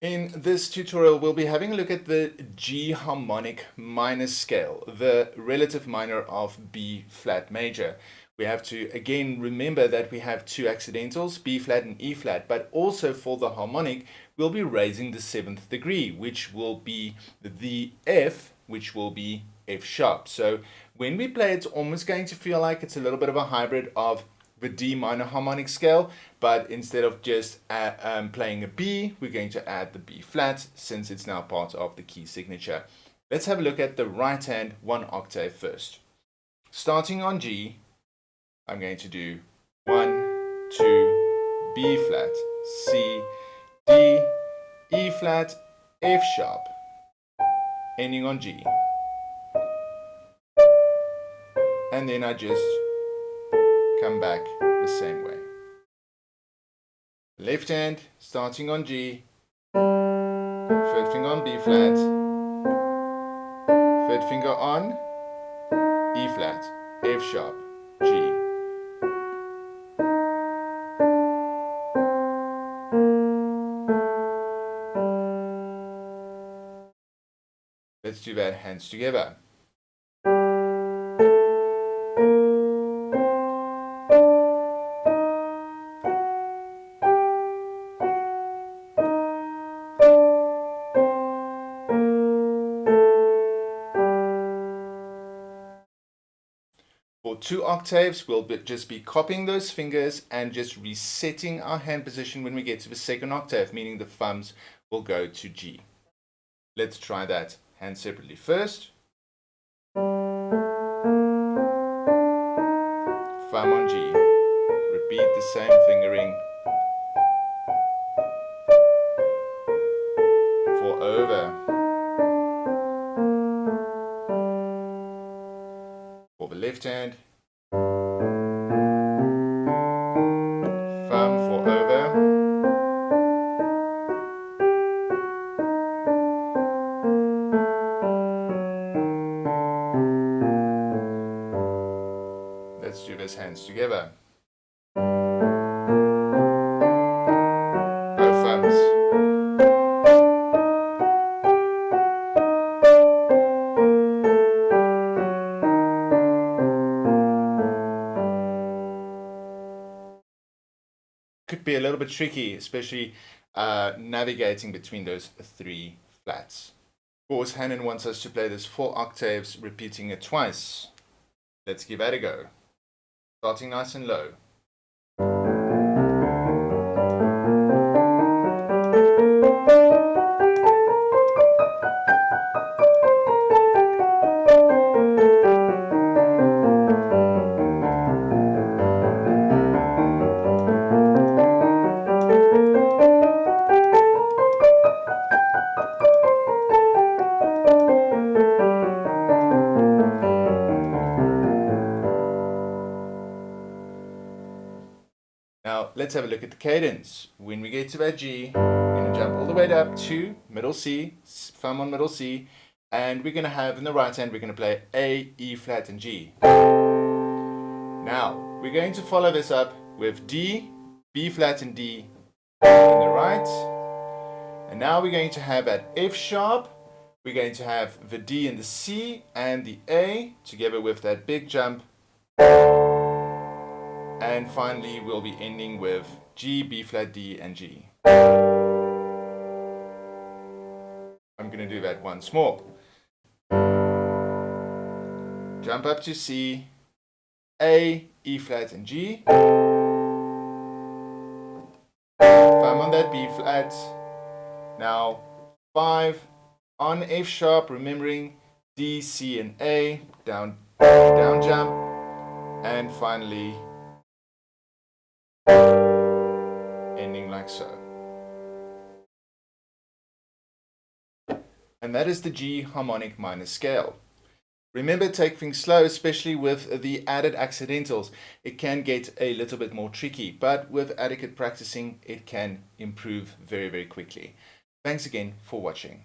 In this tutorial, we'll be having a look at the G Harmonic Minor Scale, the relative minor of B flat major. We have to again remember that we have two accidentals, B flat and E flat, but also for the harmonic, we'll be raising the seventh degree, which will be the F, which will be F sharp. So when we play, it's almost going to feel like it's a little bit of a hybrid of the D minor harmonic scale, but instead of just playing a B, we're going to add the B flat since it's now part of the key signature. Let's have a look at the right hand one octave first. Starting on G, I'm going to do 1, 2, B flat, C, D, E flat, F sharp, ending on G. And then I just come back the same way. Left hand, starting on G, third finger on B flat, third finger on E flat, F sharp, G. Let's do that hands together. For 2 octaves, we'll just be copying those fingers and just resetting our hand position when we get to the second octave, meaning the thumbs will go to G. Let's try that hand separately first. Thumb on G. Repeat the same fingering for over. For the left hand, thumb for over, let's do this hands together. Both thumbs. Could be a little bit tricky, especially navigating between those 3 flats. Of course, Hanon wants us to play this 4 octaves, repeating it twice. Let's give that a go. Starting nice and low. Now, let's have a look at the cadence. When we get to that G, we're going to jump all the way up to middle C, thumb on middle C, and we're going to have in the right hand, we're going to play A, E flat, and G. Now, we're going to follow this up with D, B flat, and D in the right. And now we're going to have at F sharp, we're going to have the D and the C and the A together with that big jump. And finally, we'll be ending with G, B flat, D, and G. I'm going to do that once more. Jump up to C, A, E flat, and G. Thumb on that B flat. Now 5 on F sharp, remembering D, C, and A. Down, down jump. And finally, ending like so. And that is the G Harmonic Minor Scale. Remember, take things slow, especially with the added accidentals. It can get a little bit more tricky, but with adequate practicing, it can improve very, very quickly. Thanks again for watching.